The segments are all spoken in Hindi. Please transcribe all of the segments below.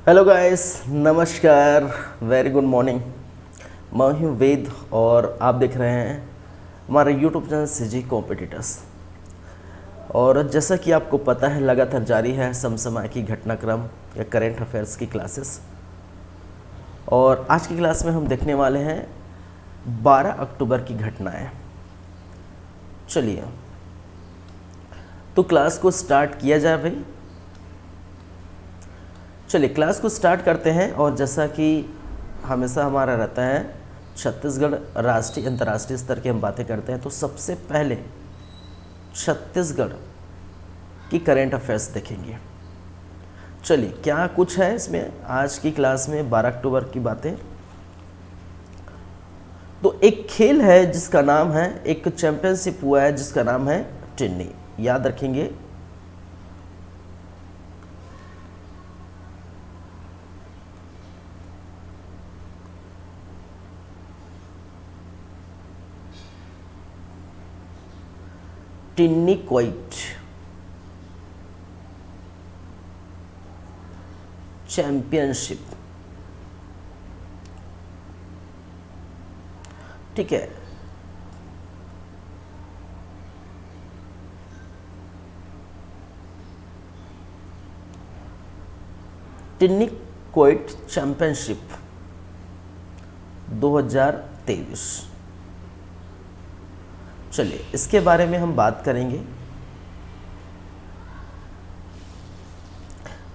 हेलो गाइस, नमस्कार, वेरी गुड मॉर्निंग। मैं हूँ वेद और आप देख रहे हैं हमारा यूट्यूब चैनल सीजी कॉम्पिटिटर्स। और जैसा कि आपको पता है, लगातार जारी है समसामयिक की घटनाक्रम या करेंट अफेयर्स की क्लासेस। और आज की क्लास में हम देखने वाले हैं 12 अक्टूबर की घटनाएं। चलिए तो क्लास को स्टार्ट किया जाए भाई। चलिए क्लास को स्टार्ट करते हैं। और जैसा कि हमेशा हमारा रहता है, छत्तीसगढ़ राष्ट्रीय अंतर्राष्ट्रीय स्तर की हम बातें करते हैं, तो सबसे पहले छत्तीसगढ़ की करेंट अफेयर्स देखेंगे। चलिए क्या कुछ है इसमें आज की क्लास में 12 अक्टूबर की बातें। तो एक खेल है जिसका नाम है, एक चैंपियनशिप हुआ है जिसका नाम है टिन्नी, याद रखेंगे। टिन्नीक्वैट चैंपियनशिप, ठीक है। टिन्नीक्वैट चैंपियनशिप 2023। चलिए इसके बारे में हम बात करेंगे।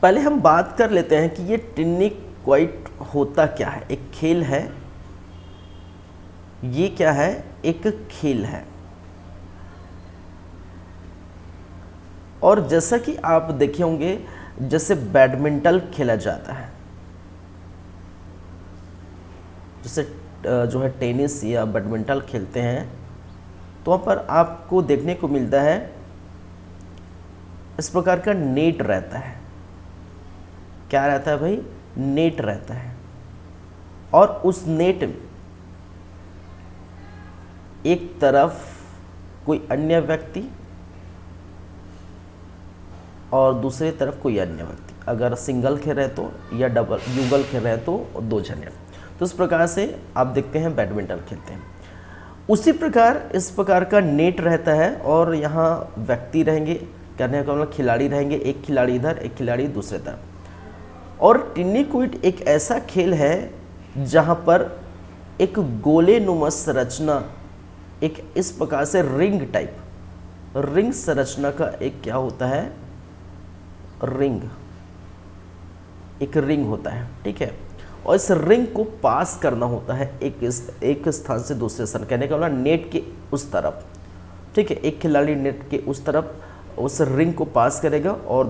पहले हम बात कर लेते हैं कि ये टिन्नीक्वैट होता क्या है। एक खेल है, ये क्या है, एक खेल है। और जैसा कि आप देखे होंगे, जैसे बैडमिंटन खेला जाता है, जैसे जो है टेनिस या बैडमिंटन खेलते हैं, तो वहाँ पर आपको देखने को मिलता है इस प्रकार का नेट रहता है। क्या रहता है भाई? नेट रहता है। और उस नेट में एक तरफ कोई अन्य व्यक्ति और दूसरी तरफ कोई अन्य व्यक्ति, अगर सिंगल खेल रहे तो, या डबल युगल खेल रहे तो दो जने। तो इस प्रकार से आप देखते हैं बैडमिंटन खेलते हैं। उसी प्रकार इस प्रकार का नेट रहता है और यहाँ व्यक्ति रहेंगे, कहने का मतलब खिलाड़ी रहेंगे, एक खिलाड़ी इधर एक खिलाड़ी दूसरे तरफ। और टिन्नीक्वैट एक ऐसा खेल है जहाँ पर एक गोले नुमा संरचना, एक इस प्रकार से रिंग टाइप, रिंग संरचना का एक क्या होता है, रिंग, एक रिंग होता है, ठीक है। और इस रिंग को पास करना होता है एक स्थान से दूसरे स्थान, कहने का मतलब नेट के उस तरफ, ठीक है। एक खिलाड़ी नेट के उस तरफ उस रिंग को पास करेगा और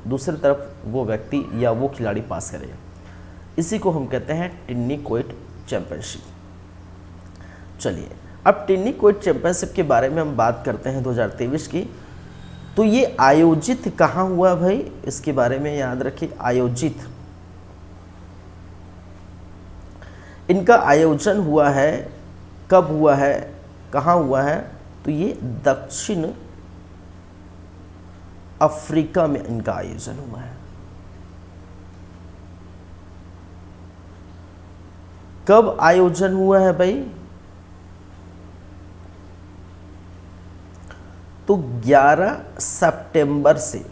दूसरी तरफ वो व्यक्ति या वो खिलाड़ी पास करेगा। इसी को हम कहते हैं टिन्नीक्वैट चैंपियनशिप। चलिए अब टिन्नीक्वैट चैंपियनशिप के बारे में हम बात करते हैं 2023 की। तो ये आयोजित कहाँ हुआ भाई, इसके बारे में याद रखिए। आयोजित, इनका आयोजन हुआ है, कब हुआ है, कहाँ हुआ है? तो ये दक्षिण अफ्रीका में इनका आयोजन हुआ है। कब आयोजन हुआ है भाई? तो 11 सितंबर से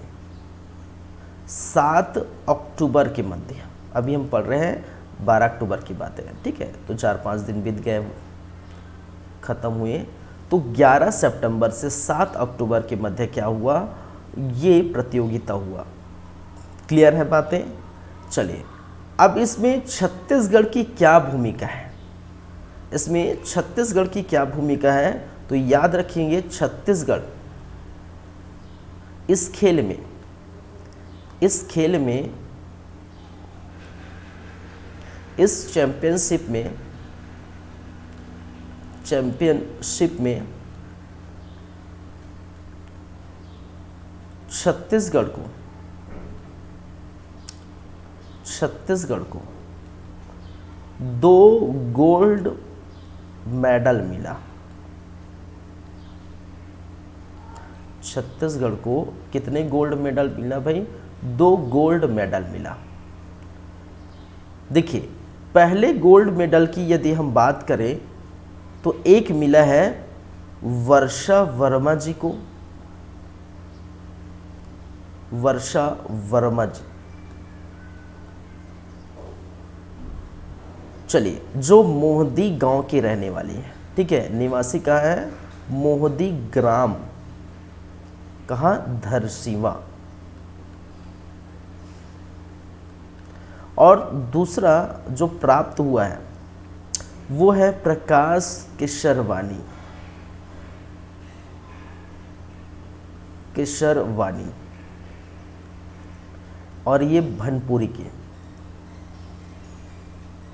7 अक्टूबर के मध्य। अभी हम पढ़ रहे हैं 12 अक्टूबर की बातें हैं, ठीक है। तो 4-5 दिन बीत गए, ख़त्म हुए। तो 11 सितंबर से 7 अक्टूबर के मध्य क्या हुआ, ये प्रतियोगिता हुआ। क्लियर है बातें? चलिए अब इसमें छत्तीसगढ़ की क्या भूमिका है, इसमें छत्तीसगढ़ की क्या भूमिका है? तो याद रखेंगे, छत्तीसगढ़ इस खेल में इस चैंपियनशिप में छत्तीसगढ़ को 2 गोल्ड मेडल मिला। छत्तीसगढ़ को कितने गोल्ड मेडल मिला भाई? 2 गोल्ड मेडल मिला। देखिए, पहले गोल्ड मेडल की यदि हम बात करें तो एक मिला है वर्षा वर्मा जी को, वर्षा वर्मा जी। चलिए, जो मोहदी गांव की रहने वाली है, ठीक है, निवासी कहाँ है, मोहदी ग्राम, कहाँ, धरसीवा। और दूसरा जो प्राप्त हुआ है वो है प्रकाश किशरवानी, किशरवानी, और ये भनपुरी के,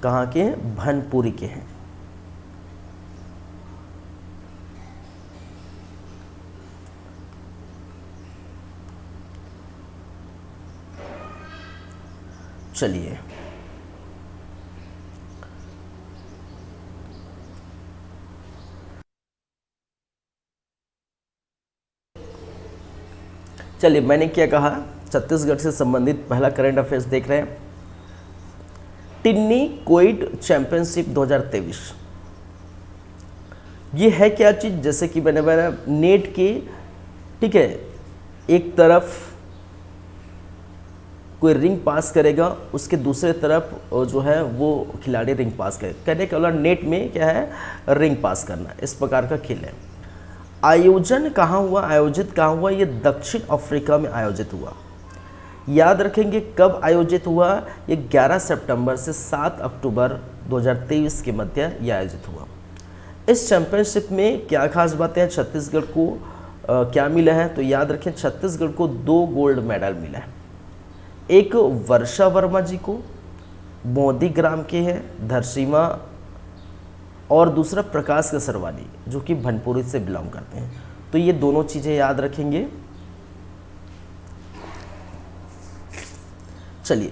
कहाँ के, भनपुरी के हैं। चलिए, चलिए, मैंने क्या कहा, छत्तीसगढ़ से संबंधित पहला करंट अफेयर्स देख रहे हैं। टिन्नी कोइड चैंपियनशिप 2023, ये है क्या चीज़, जैसे कि मैंने बताया नेट के, ठीक है, एक तरफ कोई रिंग पास करेगा, उसके दूसरे तरफ जो है वो खिलाड़ी रिंग पास करेगा। कहने का मतलब नेट में क्या है, रिंग पास करना, इस प्रकार का खेल है। आयोजन कहाँ हुआ, आयोजित कहाँ हुआ, ये दक्षिण अफ्रीका में आयोजित हुआ। याद रखेंगे कब आयोजित हुआ, ये 11 सितंबर से 7 अक्टूबर 2023 के मध्य ये आयोजित हुआ। इस चैंपियनशिप में क्या खास बातें हैं, छत्तीसगढ़ को क्या मिला है, तो याद रखें छत्तीसगढ़ को 2 गोल्ड मेडल मिला है। एक वर्षा वर्मा जी को, मोदी ग्राम के हैं, धरसीवा, और दूसरा प्रकाश किशरवानी जो कि भनपुरी से बिलोंग करते हैं। तो ये दोनों चीज़ें याद रखेंगे। चलिए,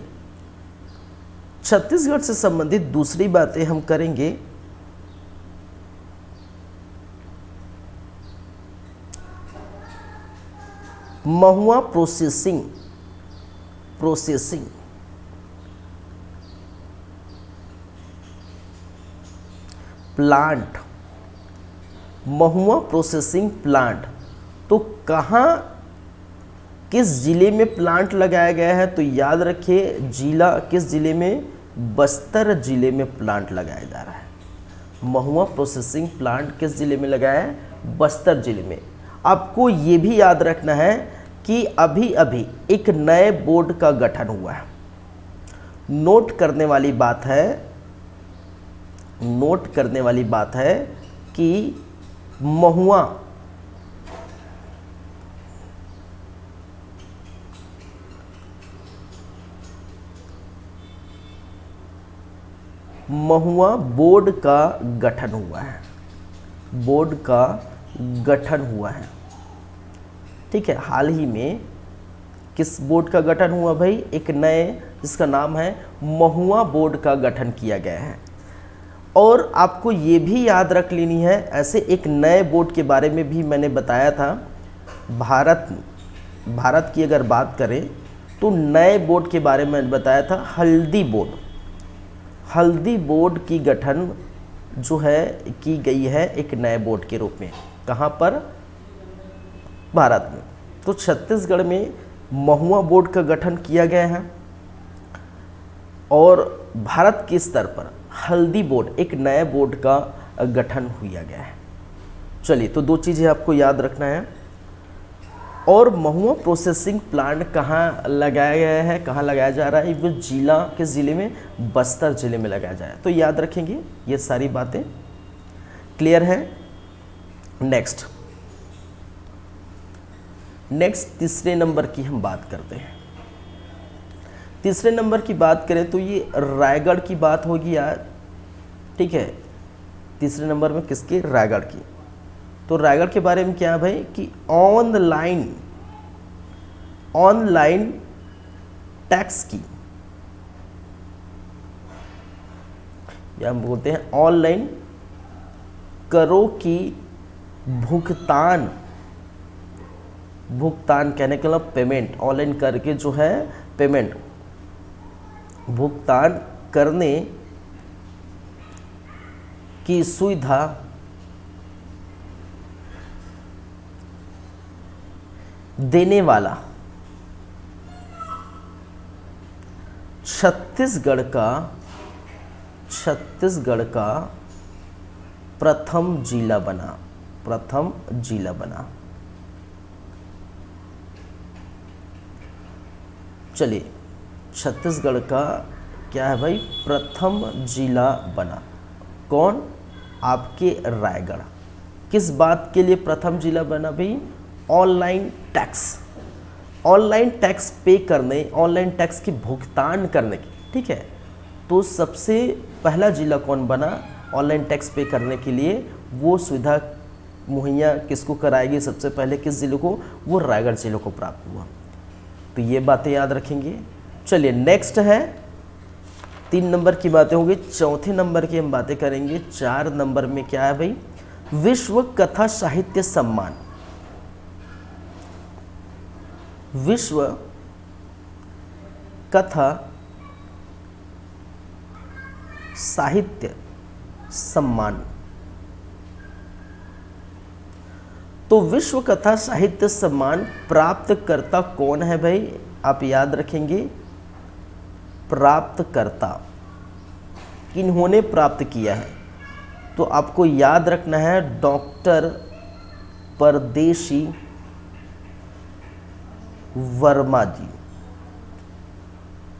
छत्तीसगढ़ से संबंधित दूसरी बातें हम करेंगे। महुआ प्रोसेसिंग प्लांट, महुआ प्रोसेसिंग प्लांट, तो कहाँ, किस जिले में प्लांट लगाया गया है, तो याद रखिए जिला, किस जिले में, बस्तर जिले में प्लांट लगाया जा रहा है। महुआ प्रोसेसिंग प्लांट किस जिले में लगाया है, बस्तर जिले में। आपको ये भी याद रखना है कि अभी अभी एक नए बोर्ड का गठन हुआ है। नोट करने वाली बात है कि महुआ बोर्ड का गठन हुआ है, बोर्ड का गठन हुआ है, ठीक है। हाल ही में किस बोर्ड का गठन हुआ भाई, एक नए, जिसका नाम है महुआ बोर्ड का गठन किया गया है। और आपको ये भी याद रख लेनी है, ऐसे एक नए बोर्ड के बारे में भी मैंने बताया था। भारत की अगर बात करें तो नए बोर्ड के बारे में बताया था, हल्दी बोर्ड की गठन जो है की गई है एक नए बोर्ड के रूप में। कहाँ पर, भारत में। तो छत्तीसगढ़ में महुआ बोर्ड का गठन किया गया है और भारत के स्तर पर हल्दी बोर्ड, एक नए बोर्ड का गठन किया गया है। चलिए, तो 2 चीज़ें आपको याद रखना है। और महुआ प्रोसेसिंग प्लांट कहाँ लगाया गया है, कहाँ लगाया जा रहा है, वो जिला, किस जिले में, बस्तर जिले में लगाया जाए, तो याद रखेंगे। ये सारी बातें क्लियर है। नेक्स्ट तीसरे नंबर की हम बात करते हैं। तीसरे नंबर की बात करें तो ये रायगढ़ की बात होगी यार, ठीक है। तीसरे नंबर में किसकी, रायगढ़ की। तो रायगढ़ के बारे में क्या है भाई कि ऑनलाइन टैक्स की, या हम बोलते हैं ऑनलाइन करों की भुगतान कहने का मतलब पेमेंट, ऑनलाइन करके जो है पेमेंट भुगतान करने की सुविधा देने वाला छत्तीसगढ़ का प्रथम जिला बना। चलिए, छत्तीसगढ़ का क्या है भाई, प्रथम जिला बना। कौन? आपके रायगढ़। किस बात के लिए प्रथम जिला बना भाई? ऑनलाइन टैक्स पे करने, ऑनलाइन टैक्स की भुगतान करने की, ठीक है। तो सबसे पहला जिला कौन बना ऑनलाइन टैक्स पे करने के लिए? वो सुविधा मुहैया किसको कराएगी सबसे पहले, किस जिले को? वो रायगढ़ जिले को प्राप्त हुआ। तो ये बातें याद रखेंगे। चलिए नेक्स्ट है 3 नंबर की बातें होंगी। चौथे नंबर की हम बातें करेंगे। 4 नंबर में क्या है भाई? विश्व कथा साहित्य सम्मान। विश्व कथा साहित्य सम्मान। तो विश्व कथा साहित्य सम्मान प्राप्तकर्ता कौन है भाई? आप याद रखेंगे, प्राप्तकर्ता किन्होंने प्राप्त किया है? तो आपको याद रखना है डॉक्टर परदेशी वर्मा जी।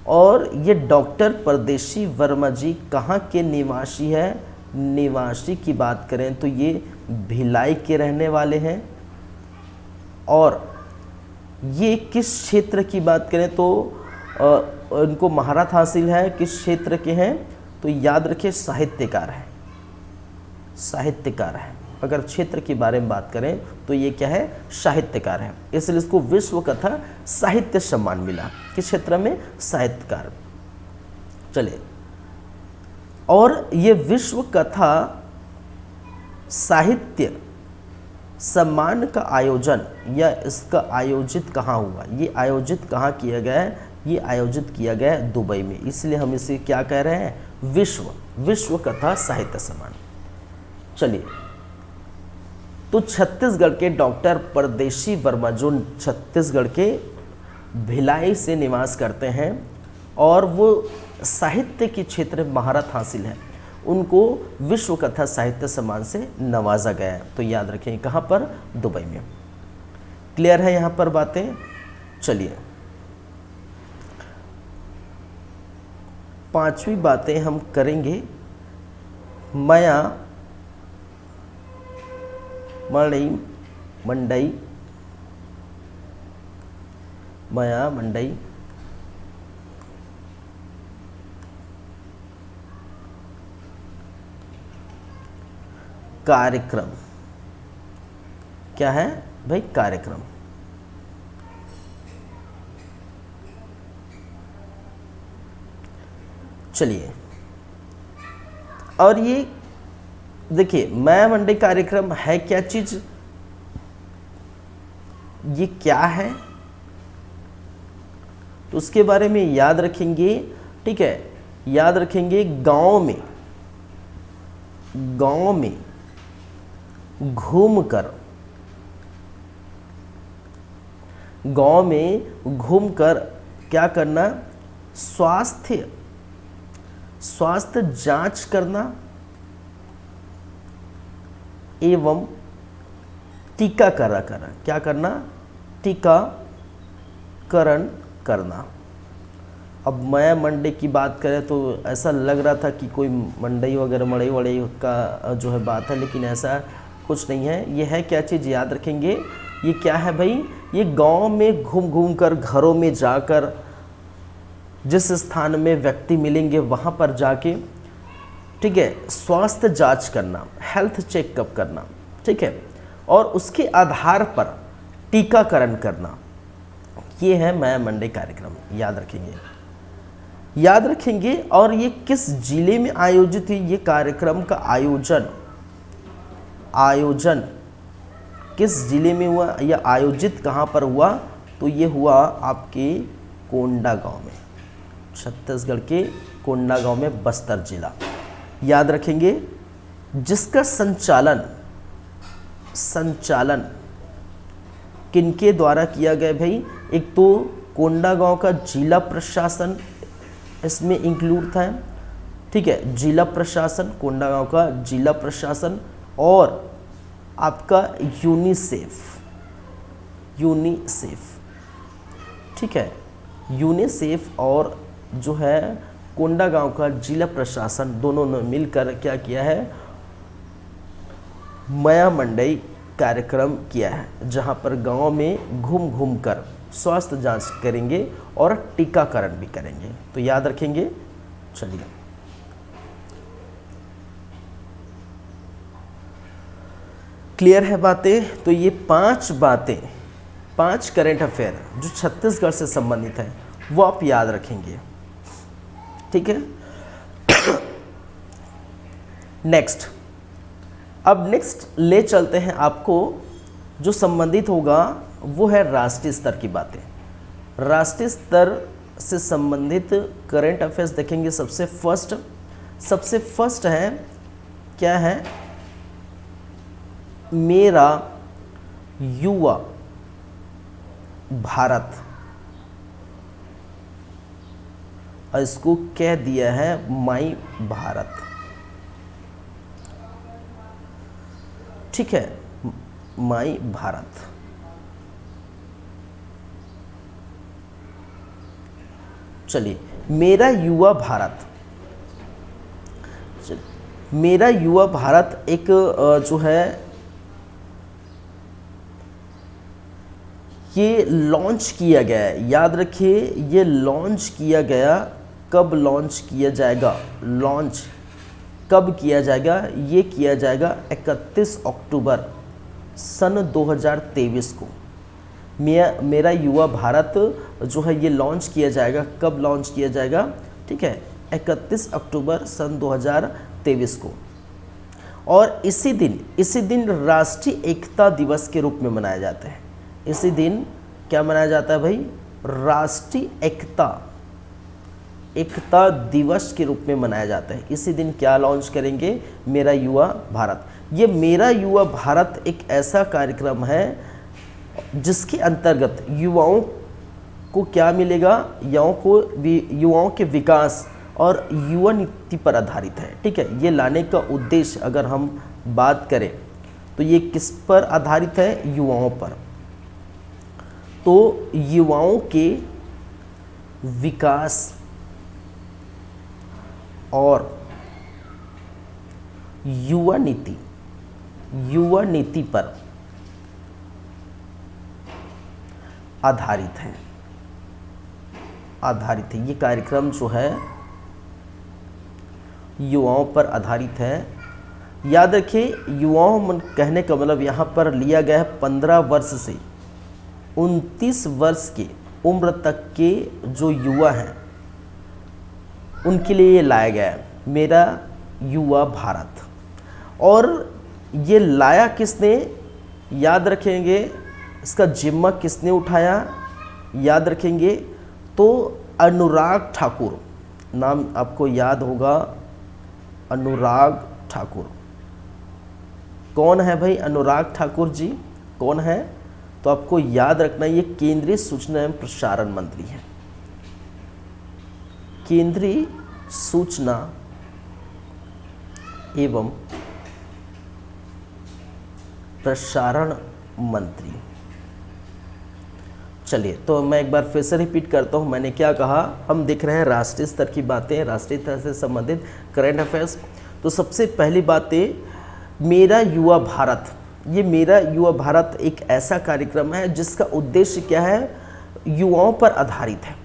और ये डॉक्टर परदेशी वर्मा जी कहाँ के निवासी है? निवासी की बात करें तो ये भिलाई के रहने वाले हैं। और ये किस क्षेत्र की बात करें तो इनको महारत हासिल है, किस क्षेत्र के हैं? तो याद रखिए साहित्यकार है, साहित्यकार है। अगर क्षेत्र के बारे में बात करें तो ये क्या है? साहित्यकार है। इसलिए इसको विश्व कथा साहित्य सम्मान मिला। किस क्षेत्र में? साहित्यकार। चलिए, और ये विश्व कथा साहित्य सम्मान का आयोजन या इसका आयोजित कहाँ हुआ? ये आयोजित कहाँ किया गया है? ये आयोजित किया गया है दुबई में। इसलिए हम इसे क्या कह रहे हैं? विश्व कथा साहित्य सम्मान। चलिए, तो छत्तीसगढ़ के डॉक्टर परदेशी वर्मा जो छत्तीसगढ़ के भिलाई से निवास करते हैं और वो साहित्य के क्षेत्र में महारत हासिल है, उनको विश्व कथा साहित्य सम्मान से नवाजा गया है। तो याद रखें कहाँ पर? दुबई में। क्लियर है यहाँ पर बातें? चलिए, 5वीं बातें हम करेंगे। माया मंडई कार्यक्रम। क्या है भाई? कार्यक्रम। चलिए, और ये देखिए माया मंडई कार्यक्रम है क्या चीज? ये क्या है? तो उसके बारे में याद रखेंगे, ठीक है। याद रखेंगे गांव में घूमकर क्या करना? स्वास्थ्य जांच करना एवं टीकाकरण करना। क्या करना? टीकाकरण करना। अब माया मंडई की बात करें तो ऐसा लग रहा था कि कोई मंडई वगैरह मड़ई का जो है बात है, लेकिन ऐसा कुछ नहीं है। ये है क्या चीज़? याद रखेंगे। ये क्या है भाई? ये गांव में घूम कर, घरों में जाकर, जिस स्थान में व्यक्ति मिलेंगे वहाँ पर जाके, ठीक है, स्वास्थ्य जांच करना, हेल्थ चेकअप करना, ठीक है, और उसके आधार पर टीकाकरण करना। ये है माया मंडई कार्यक्रम। याद रखेंगे। और ये किस जिले में आयोजित हुई? ये कार्यक्रम का आयोजन किस जिले में हुआ या आयोजित कहाँ पर हुआ? तो ये हुआ आपके कोंडागांव में। छत्तीसगढ़ के कोंडागांव में बस्तर जिला। याद रखेंगे जिसका संचालन किनके द्वारा किया गया भाई, एक तो कोंडागांव का जिला प्रशासन इसमें इंक्लूड था, ठीक है, जिला प्रशासन, कोंडागांव का जिला प्रशासन, और आपका यूनिसेफ, ठीक है, यूनिसेफ और जो है कोंडागांव का जिला प्रशासन, दोनों ने मिलकर क्या किया है, माया मंडई कार्यक्रम किया है, जहां पर गांव में घूम घूम कर स्वास्थ्य जांच करेंगे और टीकाकरण भी करेंगे। तो याद रखेंगे। चलिए क्लियर है बातें। तो ये 5 बातें, 5 करेंट अफेयर जो छत्तीसगढ़ से संबंधित है वो आप याद रखेंगे, ठीक है। नेक्स्ट, अब नेक्स्ट ले चलते हैं आपको, जो संबंधित होगा वो है राष्ट्रीय स्तर की बातें। राष्ट्रीय स्तर से संबंधित करंट अफेयर्स देखेंगे। सबसे फर्स्ट है, क्या है, मेरा युवा भारत, और इसको कह दिया है माई भारत, ठीक है, माई भारत। चलिए, मेरा युवा भारत, मेरा युवा भारत एक जो है ये लॉन्च किया गया है। याद रखिए, ये लॉन्च किया गया, कब लॉन्च किया जाएगा, लॉन्च कब किया जाएगा, ये किया जाएगा 31 अक्टूबर सन 2023 को। मेरा युवा भारत जो है ये लॉन्च किया जाएगा, कब लॉन्च किया जाएगा, ठीक है, 31 अक्टूबर सन 2023 को। और इसी दिन राष्ट्रीय एकता दिवस के रूप में मनाया जाता है। इसी दिन क्या मनाया जाता है भाई, राष्ट्रीय एकता दिवस के रूप में मनाया जाता है। इसी दिन क्या लॉन्च करेंगे, मेरा युवा भारत। ये मेरा युवा भारत एक ऐसा कार्यक्रम है जिसके अंतर्गत युवाओं को क्या मिलेगा, युवाओं के विकास और युवा नीति पर आधारित है, ठीक है। ये लाने का उद्देश्य अगर हम बात करें तो ये किस पर आधारित है, युवाओं पर। तो युवाओं के विकास और युवा नीति पर आधारित है। ये कार्यक्रम जो है युवाओं पर आधारित है। याद रखिए, युवाओं कहने का मतलब यहाँ पर लिया गया है 15 वर्ष से 29 वर्ष के उम्र तक के जो युवा हैं उनके लिए ये लाया गया है मेरा युवा भारत। और ये लाया किसने, याद रखेंगे, इसका जिम्मा किसने उठाया, याद रखेंगे, तो अनुराग ठाकुर, नाम आपको याद होगा, अनुराग ठाकुर। कौन है भाई अनुराग ठाकुर जी, कौन है, तो आपको याद रखना ये केंद्रीय सूचना एवं प्रसारण मंत्री हैं। केंद्रीय सूचना एवं प्रसारण मंत्री। चलिए, तो मैं एक बार फिर से रिपीट करता हूँ, मैंने क्या कहा, हम देख रहे हैं राष्ट्रीय स्तर की बातें, राष्ट्रीय स्तर से संबंधित करंट अफेयर्स। तो सबसे पहली बातें, मेरा युवा भारत। ये मेरा युवा भारत एक ऐसा कार्यक्रम है जिसका उद्देश्य क्या है, युवाओं पर आधारित है।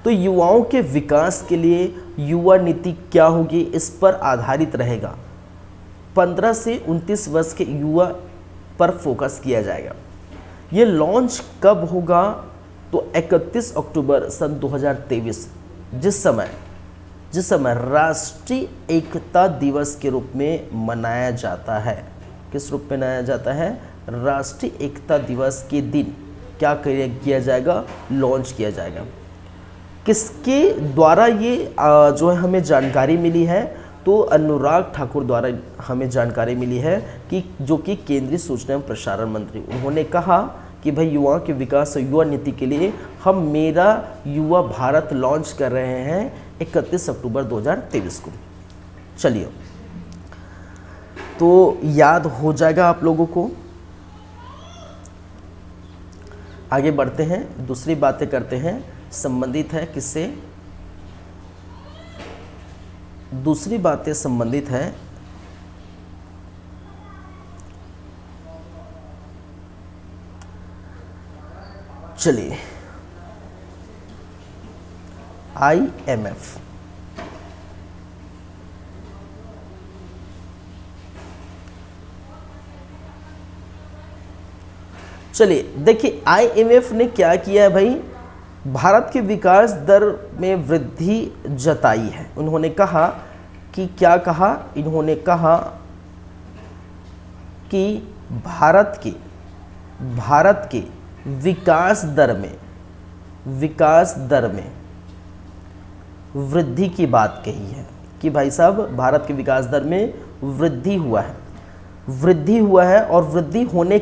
तो युवाओं के विकास के लिए युवा नीति क्या होगी, इस पर आधारित रहेगा। 15 से 29 वर्ष के युवा पर फोकस किया जाएगा। ये लॉन्च कब होगा, तो 31 अक्टूबर सन 2023, जिस समय राष्ट्रीय एकता दिवस के रूप में मनाया जाता है। किस रूप में मनाया जाता है, राष्ट्रीय एकता दिवस के दिन क्या किया जाएगा, लॉन्च किया जाएगा। किसके द्वारा ये जो है हमें जानकारी मिली है, तो अनुराग ठाकुर द्वारा हमें जानकारी मिली है कि जो कि केंद्रीय सूचना एवं प्रसारण मंत्री, उन्होंने कहा कि भाई युवा के विकास और युवा नीति के लिए हम मेरा युवा भारत लॉन्च कर रहे हैं 31 अक्टूबर 2023 को। चलिए, तो याद हो जाएगा आप लोगों को। आगे बढ़ते हैं, दूसरी बातें करते हैं, संबंधित है किससे, दूसरी बातें संबंधित है चलिए IMF। चलिए देखिए IMF ने क्या किया है भाई, भारत के विकास दर में वृद्धि जताई है। उन्होंने कहा कि क्या कहा, इन्होंने कहा कि भारत के विकास दर में वृद्धि की बात कही है कि भाई साहब भारत के विकास दर में वृद्धि हुआ है और वृद्धि होने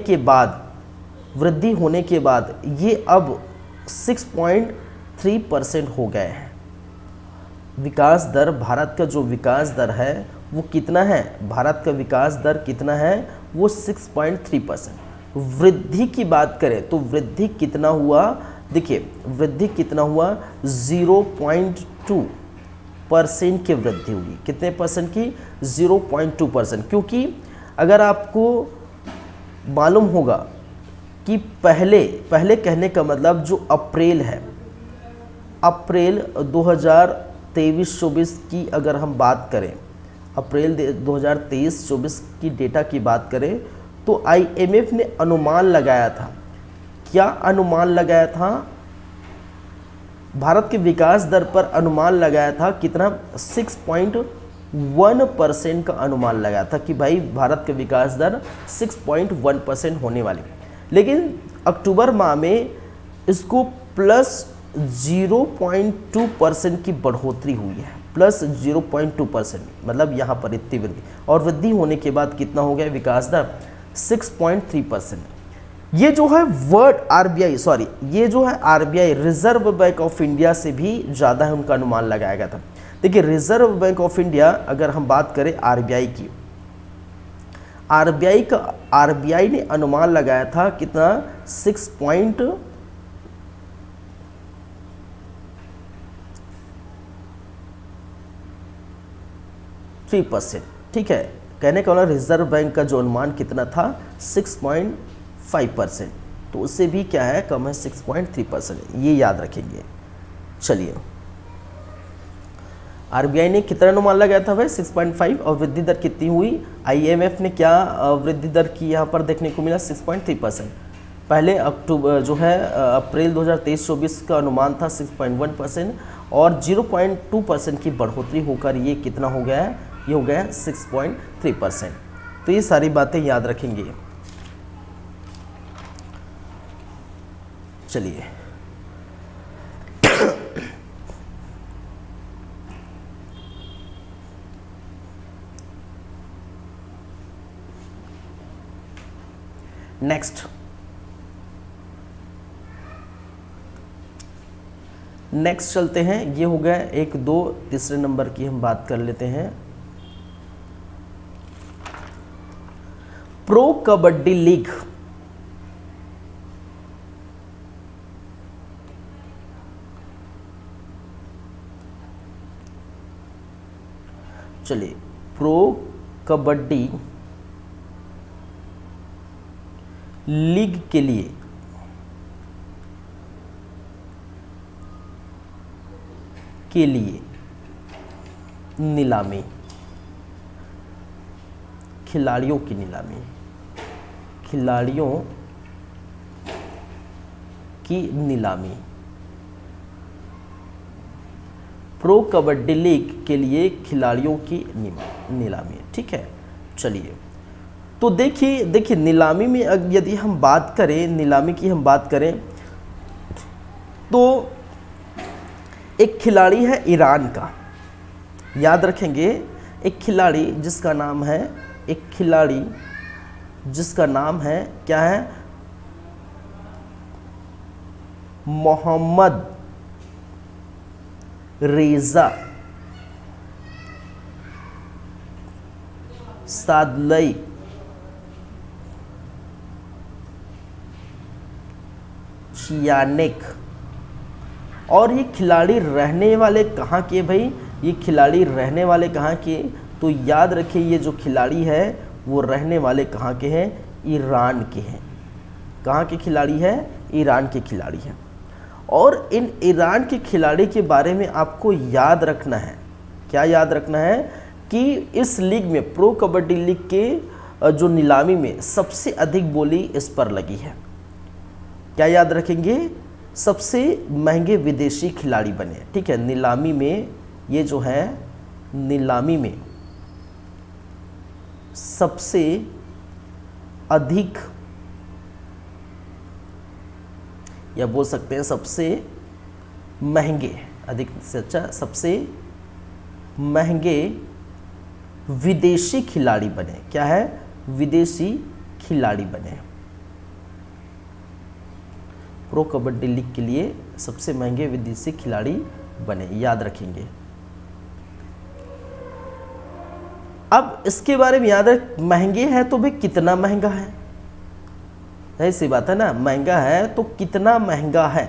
के बाद ये अब 6.3% हो गए हैं। विकास दर, भारत का जो विकास दर है वो कितना है, भारत का विकास दर कितना है, वो 6.3%। वृद्धि की बात करें तो वृद्धि कितना हुआ, देखिए वृद्धि कितना हुआ, 0.2% की वृद्धि हुई। कितने परसेंट की, 0.2%। क्योंकि अगर आपको मालूम होगा कि पहले कहने का मतलब जो अप्रैल है, अप्रैल 2023-24 की अगर हम बात करें, अप्रैल 2023-24 की डेटा की बात करें तो IMF ने अनुमान लगाया था, क्या अनुमान लगाया था, भारत के विकास दर पर अनुमान लगाया था कितना, 6.1% का अनुमान लगाया था कि भाई भारत के विकास दर 6.1% होने वाली। लेकिन अक्टूबर माह में इसको प्लस 0.2% की बढ़ोतरी हुई है, प्लस 0.2%, मतलब यहाँ पर इतनी वृद्धि, और वृद्धि होने के बाद कितना हो गया विकास दर, 6.3%। ये जो है ये जो है RBI, reserve bank of India से भी ज़्यादा है उनका अनुमान लगाया गया था। देखिए रिजर्व बैंक ऑफ इंडिया, अगर हम बात करें RBI की, RBI ने अनुमान लगाया था कितना, 6.3%। ठीक है, कहने का मतलब रिजर्व बैंक का जो अनुमान कितना था, 6.5%, तो उससे भी क्या है, कम है, 6.3%, ये याद रखेंगे। चलिए, RBI ने कितना अनुमान लगाया था भाई, 6.5, और वृद्धि दर कितनी हुई, IMF ने क्या वृद्धि दर की यहाँ पर देखने को मिला, 6.3%। पहले अक्टूबर जो है अप्रैल 2023-24 का अनुमान था 6.1%, और 0.2% की बढ़ोतरी होकर ये कितना हो गया है, ये हो गया 6.3%। तो ये सारी बातें याद रखेंगे। चलिए नेक्स्ट चलते हैं। ये हो गया 1, 2, तीसरे नंबर की हम बात कर लेते हैं, प्रो कबड्डी लीग। चलिए, प्रो कबड्डी लीग के लिए नीलामी, खिलाड़ियों की नीलामी, प्रो कबड्डी लीग के लिए खिलाड़ियों की नीलामी। ठीक है, चलिए, तो देखिए नीलामी में यदि हम बात करें, नीलामी की हम बात करें तो एक खिलाड़ी है ईरान का, याद रखेंगे, एक खिलाड़ी जिसका नाम है, एक खिलाड़ी जिसका नाम है क्या है, मोहम्मद रेजा सादलई चियानेक। और ये खिलाड़ी रहने वाले कहाँ के भाई, ये खिलाड़ी रहने वाले कहाँ के, तो याद रखिए ये जो खिलाड़ी है वो रहने वाले कहाँ के हैं, ईरान के हैं। कहाँ के खिलाड़ी है, ईरान के खिलाड़ी हैं। और इन ईरान के खिलाड़ी के बारे में आपको याद रखना है, क्या याद रखना है कि इस लीग में, प्रो कबड्डी लीग के जो नीलामी में सबसे अधिक बोली इस पर लगी है। क्या याद रखेंगे, सबसे महंगे विदेशी खिलाड़ी बने, ठीक है। नीलामी में ये जो है, नीलामी में सबसे अधिक, या बोल सकते हैं सबसे महंगे, अधिक से अच्छा, सबसे महंगे विदेशी खिलाड़ी बने। क्या है, विदेशी खिलाड़ी बने। प्रो कबड्डी लीग के लिए सबसे महंगे विदेशी खिलाड़ी बने, याद रखेंगे। अब इसके बारे में याद रख, महंगे है तो भाई कितना महंगा है, ऐसी बात है ना, महंगा है तो कितना महंगा है,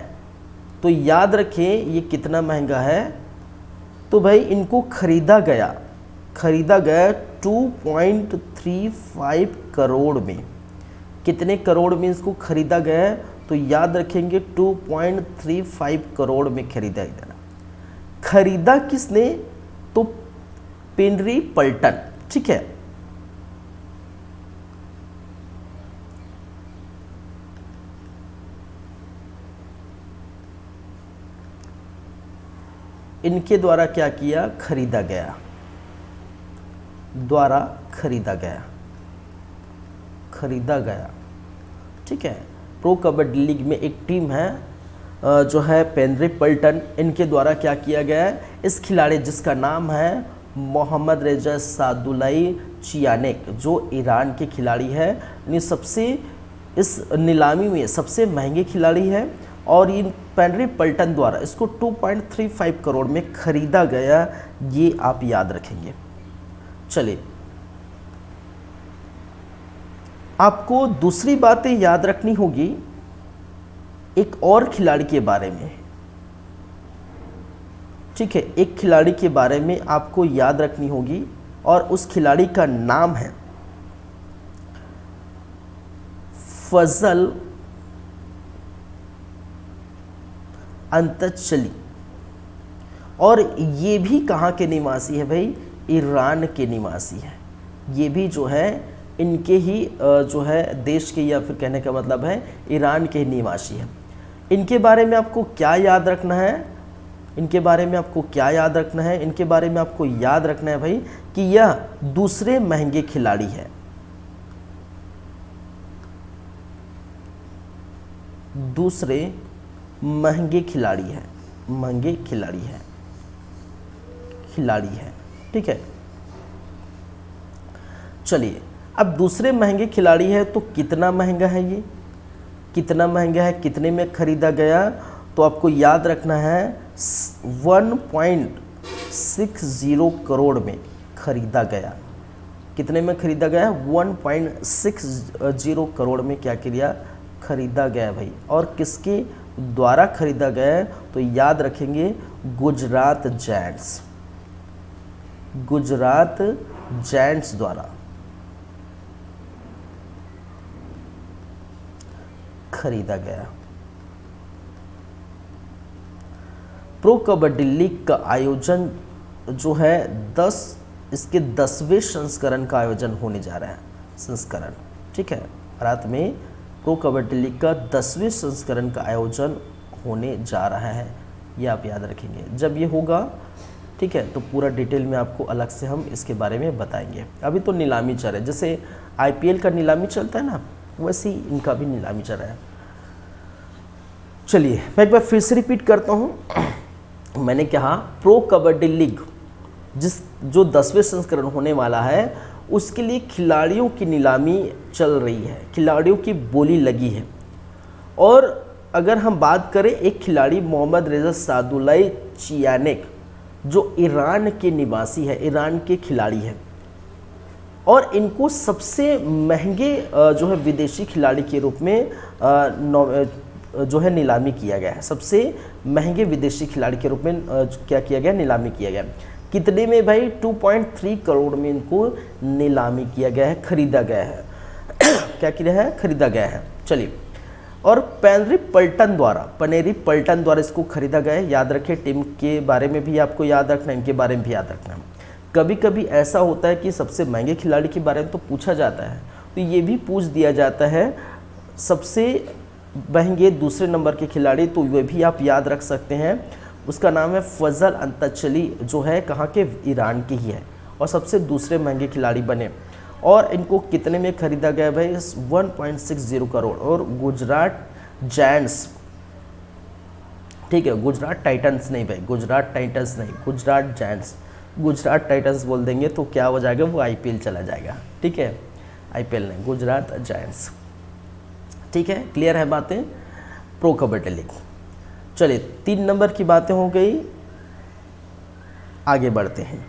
तो याद रखें ये कितना महंगा है, तो भाई इनको खरीदा गया 2.35 करोड़ में। कितने करोड़ में इसको खरीदा गया, तो याद रखेंगे 2.35 करोड़ में खरीदा गया। खरीदा किसने, तो पेनरी पल्टन, ठीक है। इनके द्वारा क्या किया, खरीदा गया, द्वारा खरीदा गया, ठीक है। प्रो कबड्डी लीग में एक टीम है जो है पेनरी पल्टन, इनके द्वारा क्या किया गया है, इस खिलाड़ी जिसका नाम है मोहम्मद रेजा सादुलाई चियानेक, जो ईरान के खिलाड़ी है, ये सबसे इस नीलामी में सबसे महंगे खिलाड़ी है। और इन पेनरी पल्टन द्वारा इसको 2.35 करोड़ में खरीदा गया, ये आप याद रखेंगे। चलिए, आपको दूसरी बातें याद रखनी होगी एक और खिलाड़ी के बारे में, ठीक है। एक खिलाड़ी के बारे में आपको याद रखनी होगी और उस खिलाड़ी का नाम है फजल अंतचली। और ये भी कहाँ के निवासी है भाई, ईरान के निवासी है। ये भी जो है इनके ही जो है देश के, या फिर कहने का मतलब है ईरान के निवासी है। इनके बारे में आपको क्या याद रखना है, इनके बारे में आपको क्या याद रखना है, इनके बारे में आपको याद रखना है भाई कि यह दूसरे महंगे खिलाड़ी है, दूसरे महंगे खिलाड़ी है, महंगे खिलाड़ी है, ठीक है। चलिए, अब दूसरे महंगे खिलाड़ी है तो कितना महंगा है, ये कितना महंगा है, कितने में खरीदा गया, तो आपको याद रखना है 1.60 करोड़ में खरीदा गया। कितने में खरीदा गया, 1.60 करोड़ में क्या किया, खरीदा गया भाई। और किसके द्वारा खरीदा गया, तो याद रखेंगे गुजरात जायंट्स द्वारा खरीदा गया। प्रो कबड्डी लीग का आयोजन जो है इसके 10वें संस्करण का आयोजन होने जा रहा है, संस्करण, ठीक है। भारत में प्रो कबड्डी लीग का 10वें संस्करण का आयोजन होने जा रहा है, ये आप याद रखेंगे। जब ये होगा, ठीक है, तो पूरा डिटेल में आपको अलग से हम इसके बारे में बताएंगे। अभी तो नीलामी चल रहा है, जैसे IPL का नीलामी चलता है ना, वैसे ही इनका भी नीलामी चल रहा है। चलिए, मैं एक बार फिर से रिपीट करता हूँ, मैंने कहा प्रो कबड्डी लीग जो 10वें संस्करण होने वाला है, उसके लिए खिलाड़ियों की नीलामी चल रही है, खिलाड़ियों की बोली लगी है। और अगर हम बात करें, एक खिलाड़ी मोहम्मद रेजा सादुल्लाई चियानेक जो ईरान के निवासी है, ईरान के खिलाड़ी हैं, और इनको सबसे महंगे जो है विदेशी खिलाड़ी के रूप में जो है नीलामी किया गया है। सबसे महंगे विदेशी खिलाड़ी के रूप में क्या किया गया, नीलामी किया गया। कितने में भाई? 2.3 करोड़ में इनको नीलामी किया गया है, खरीदा गया है। क्या किया है? खरीदा गया है। चलिए, और पनेरी पल्टन द्वारा इसको खरीदा गया है। याद रखें, टीम के बारे में भी आपको याद रखना, इनके बारे में भी याद रखना। कभी कभी ऐसा होता है कि सबसे महंगे खिलाड़ी के बारे में तो पूछा जाता है, तो ये भी पूछ दिया जाता है सबसे महंगे दूसरे नंबर के खिलाड़ी, तो वे भी आप याद रख सकते हैं। उसका नाम है फजल अंतचली, जो है कहाँ के? ईरान के ही है, और सबसे दूसरे महंगे खिलाड़ी बने। और इनको कितने में खरीदा गया भाई? 1.60 करोड़। और गुजरात जायंट्स, ठीक है, गुजरात टाइटंस नहीं भाई, गुजरात टाइटंस नहीं, गुजरात जायंट्स। गुजरात टाइटंस बोल देंगे तो क्या हो जाएगा? वो आईपीएल चला जाएगा, ठीक है, आईपीएल नहीं, गुजरात जायंट्स। ठीक है, क्लियर है बातें? Pro kabaddi league. चलिए, 3 नंबर की बातें हो गई, आगे बढ़ते हैं।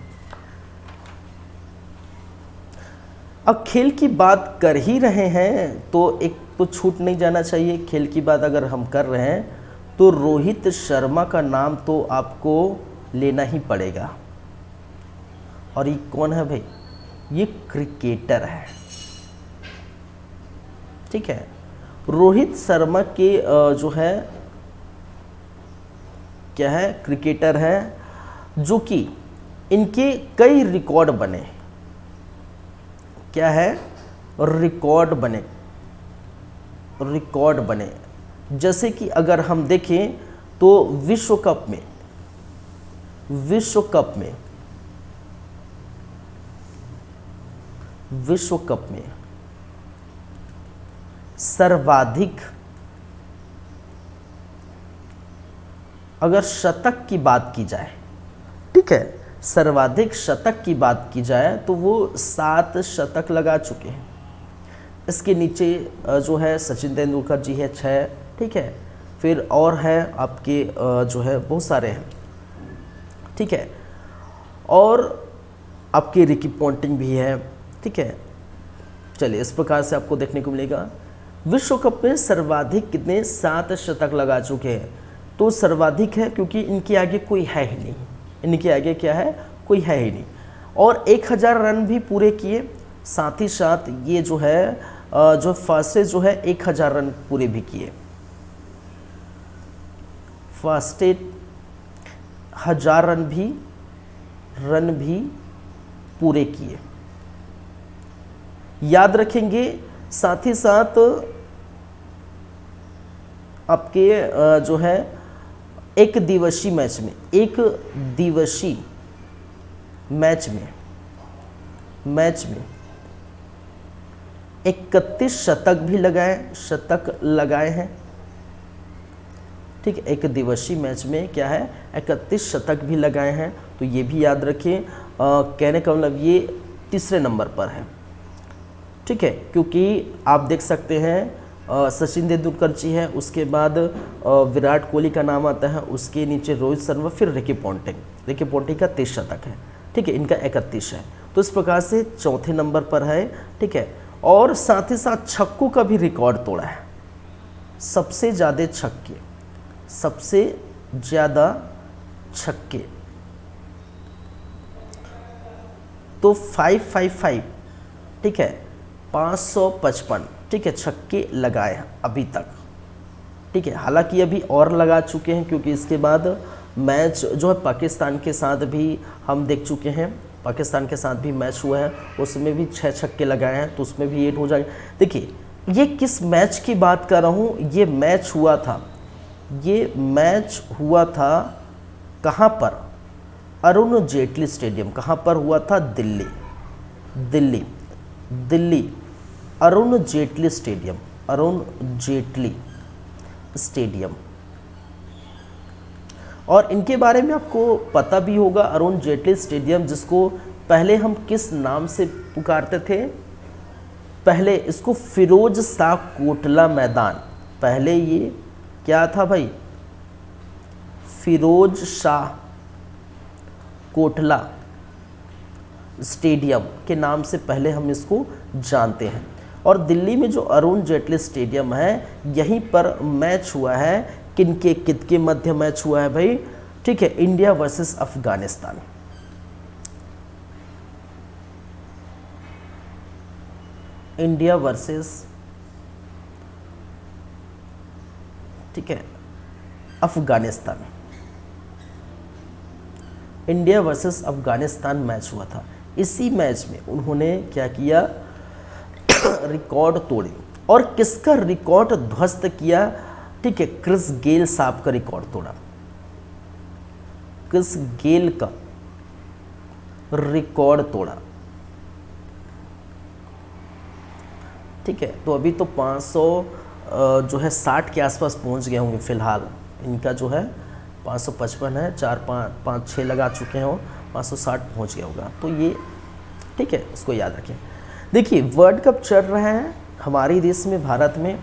अब खेल की बात कर ही रहे हैं तो एक तो छूट नहीं जाना चाहिए। खेल की बात अगर हम कर रहे हैं तो रोहित शर्मा का नाम तो आपको लेना ही पड़ेगा। और ये कौन है भाई? ये क्रिकेटर है, ठीक है। रोहित शर्मा के जो है क्या है? क्रिकेटर है, जो कि इनके कई रिकॉर्ड बने। क्या है? रिकॉर्ड बने। जैसे कि अगर हम देखें तो विश्व कप में सर्वाधिक अगर शतक की बात की जाए, ठीक है, सर्वाधिक शतक की बात की जाए तो वो 7 शतक लगा चुके हैं। इसके नीचे जो है सचिन तेंदुलकर जी है 6, ठीक है। फिर और है आपके जो है बहुत सारे हैं, ठीक है। और आपके रिकी पॉन्टिंग भी है, ठीक है। चलिए, इस प्रकार से आपको देखने को मिलेगा। विश्व कप में सर्वाधिक कितने? 7 शतक लगा चुके हैं। तो सर्वाधिक है क्योंकि इनके आगे कोई है ही नहीं, इनके आगे क्या है? कोई है ही नहीं। और 1000 रन भी पूरे किए, साथ ही साथ ये जो है जो फास्टेस्ट जो है 1000 रन पूरे भी किए, फास्टेस्ट 1000 रन भी पूरे किए। याद रखेंगे। साथ ही साथ आपके जो है एक दिवसीय मैच में 31 शतक लगाए हैं, ठीक है। एक दिवसीय मैच में क्या है? 31 शतक भी लगाए हैं। तो ये भी याद रखें। कहने का मतलब ये तीसरे नंबर पर है, ठीक है, क्योंकि आप देख सकते हैं सचिन तेंदुलकर जी है, उसके बाद विराट कोहली का नाम आता है, उसके नीचे रोहित शर्मा, फिर रिकी पॉन्टिंग का 30 शतक है, ठीक है, इनका 31 है। तो इस प्रकार से चौथे नंबर पर है, ठीक है। और साथ ही साथ छक्कों का भी रिकॉर्ड तोड़ा है, सबसे ज़्यादा छक्के तो 555, ठीक है, 555, ठीक है, छक्के लगाए हैं अभी तक, ठीक है। हालांकि अभी और लगा चुके हैं क्योंकि इसके बाद मैच जो है पाकिस्तान के साथ भी हम देख चुके हैं, पाकिस्तान के साथ भी मैच हुआ है, उसमें भी 6 छक्के लगाए हैं, तो उसमें भी 8 हो जाएगा। देखिए, ये किस मैच की बात कर रहा हूँ? ये मैच हुआ था कहाँ पर? अरुण जेटली स्टेडियम। कहाँ पर हुआ था? दिल्ली अरुण जेटली स्टेडियम। और इनके बारे में आपको पता भी होगा, अरुण जेटली स्टेडियम, जिसको पहले हम किस नाम से पुकारते थे? पहले इसको फिरोज शाह कोटला मैदान, पहले ये क्या था भाई? फिरोज शाह कोटला स्टेडियम के नाम से पहले हम इसको जानते हैं। और दिल्ली में जो अरुण जेटली स्टेडियम है, यहीं पर मैच हुआ है, किनके मध्य मैच हुआ है भाई? ठीक है, India versus Afghanistan. India versus, ठीक है, Afghanistan. India versus Afghanistan match हुआ था। इसी मैच में उन्होंने क्या किया? रिकॉर्ड तोड़े। और किसका रिकॉर्ड ध्वस्त किया? ठीक है, क्रिस गेल साहब का रिकॉर्ड तोड़ा। क्रिस गेल का रिकॉर्ड तोड़ा। ठीक है, तो अभी तो 500 जो है 60 के आसपास पहुंच गए होंगे फिलहाल। इनका जो है 555 है, 4-5-6 लगा चुके हैं और 560 पहुंच गया होगा। तो ये ठीक है, इसको याद रखें। देखिए, वर्ल्ड कप चल रहा है हमारे देश में, भारत में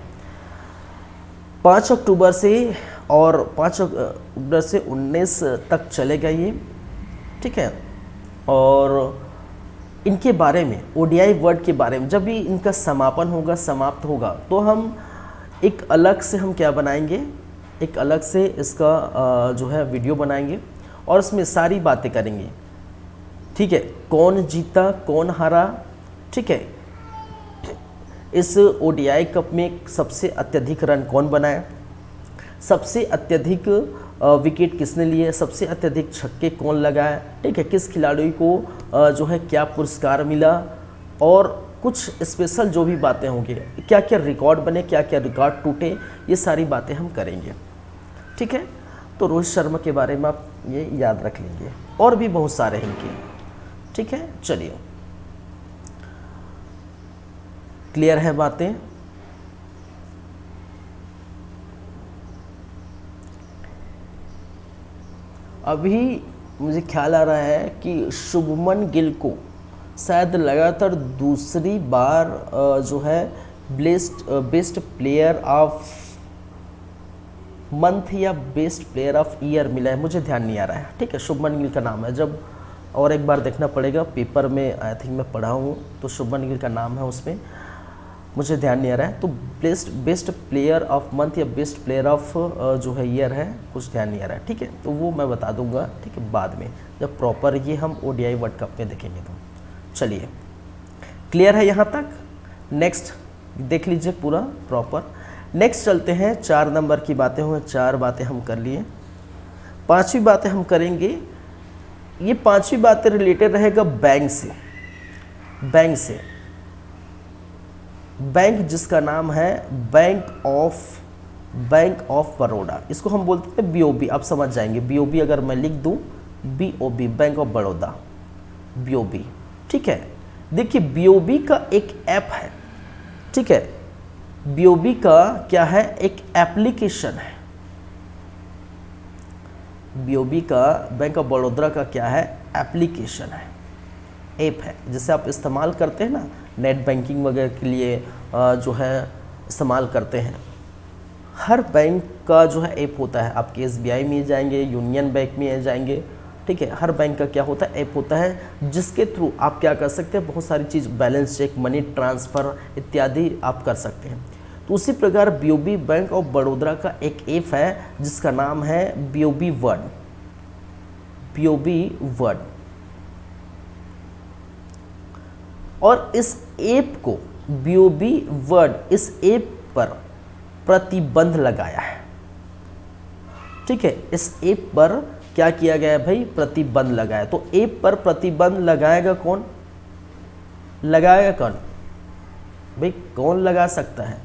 5 अक्टूबर से, और 5 अक्टूबर से 19 तक चलेगा ये। ठीक है, और इनके बारे में, ओडीआई वर्ल्ड के बारे में, जब भी इनका समापन होगा, समाप्त होगा, तो हम एक अलग से हम क्या बनाएंगे? एक अलग से इसका जो है वीडियो बनाएंगे और उसमें सारी बातें करेंगे। ठीक है, कौन जीता, कौन हारा, ठीक है, इस ओडीआई कप में सबसे अत्यधिक रन कौन बनाया, सबसे अत्यधिक विकेट किसने लिए, सबसे अत्यधिक छक्के कौन लगाया, ठीक है, किस खिलाड़ी को जो है क्या पुरस्कार मिला, और कुछ स्पेशल जो भी बातें होंगी, क्या क्या रिकॉर्ड बने, क्या क्या रिकॉर्ड टूटे, ये सारी बातें हम करेंगे। ठीक है, तो रोहित शर्मा के बारे में आप ये याद रख लेंगे, और भी बहुत सारे हैं इनके। ठीक है, चलिए, क्लियर है बातें? अभी मुझे ख्याल आ रहा है कि शुभमन गिल को शायद लगातार दूसरी बार जो है बेस्ट प्लेयर ऑफ मंथ या बेस्ट प्लेयर ऑफ ईयर मिला है, मुझे ध्यान नहीं आ रहा है। ठीक है, शुभमन गिल का नाम है, जब और एक बार देखना पड़ेगा, पेपर में आई थिंक मैं पढ़ा हूँ, तो शुभमन गिल का नाम है उसमें, मुझे ध्यान नहीं आ रहा है। तो बेस्ट प्लेयर ऑफ मंथ या बेस्ट प्लेयर ऑफ जो है ईयर है, कुछ ध्यान नहीं आ रहा है। ठीक है, तो वो मैं बता दूंगा, ठीक है, बाद में, जब प्रॉपर ये हम ओडीआई वर्ल्ड कप में देखेंगे। तो चलिए, क्लियर है यहाँ तक? नेक्स्ट देख लीजिए पूरा प्रॉपर। नेक्स्ट चलते हैं, 4 नंबर की बातें हुई, 4 बातें हम कर लिए। 5वीं बातें हम करेंगे। ये 5वीं बातें रिलेटेड रहेगा बैंक से। बैंक जिसका नाम है बैंक ऑफ बड़ौदा, इसको हम बोलते हैं बीओबी, आप समझ जाएंगे। बीओबी अगर मैं लिख दूं, BOB, bank of Baroda, BOB. ठीक है, देखिए, बीओबी का एक ऐप है। ठीक है, बीओबी का क्या है? एक एप्लीकेशन है। बीओबी का, बैंक ऑफ बड़ौदा का क्या है? एप्लीकेशन है, ऐप है, जिसे आप इस्तेमाल करते हैं ना, नेट बैंकिंग वगैरह के लिए जो है इस्तेमाल करते हैं। हर बैंक का जो है ऐप होता है, आपके एसबीआई में जाएंगे, यूनियन बैंक में जाएंगे। ठीक है, हर बैंक का क्या होता है? ऐप होता है, जिसके थ्रू आप क्या कर सकते हैं? बहुत सारी चीज़, बैलेंस चेक, मनी ट्रांसफ़र इत्यादि आप कर सकते हैं। तो उसी प्रकार बीओबी, बैंक ऑफ बड़ौदा का एक ऐप है, जिसका नाम है बीओबी वर्ड। और इस ऐप को, बीओबी वर्ड, इस ऐप पर प्रतिबंध लगाया है। ठीक है, इस ऐप पर क्या किया गया है भाई? प्रतिबंध लगाया। तो ऐप पर प्रतिबंध लगाएगा कौन? भाई कौन लगा सकता है?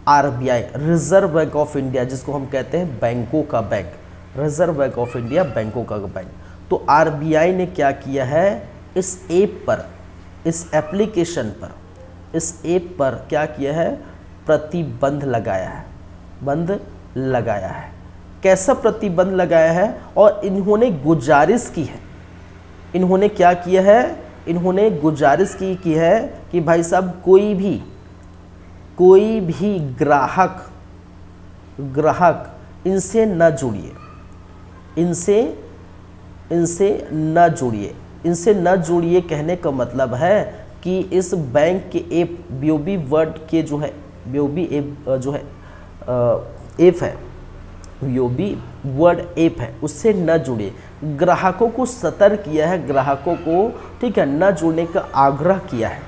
RBI, reserve bank of India, जिसको हम कहते हैं बैंकों का bank, reserve bank of India, बैंकों का बैंक। तो आरबीआई ने क्या किया है? इस ऐप पर, इस एप्लीकेशन पर, इस ऐप पर क्या किया है? प्रतिबंध लगाया है, बंद लगाया है। कैसा प्रतिबंध लगाया है और इन्होंने गुजारिश की है, इन्होंने क्या किया है, इन्होंने गुजारिश की है कि भाई साहब कोई भी ग्राहक इनसे न जुड़िए, इनसे न जुड़िए कहने का मतलब है कि इस बैंक के ऐप बीओबी वर्ड के जो है बीओबी ऐप जो है ऐप है, बीओबी वर्ड ऐप है, उससे न जुड़िए। ग्राहकों को सतर्क किया है, ग्राहकों को ठीक है न जुड़ने का आग्रह किया है।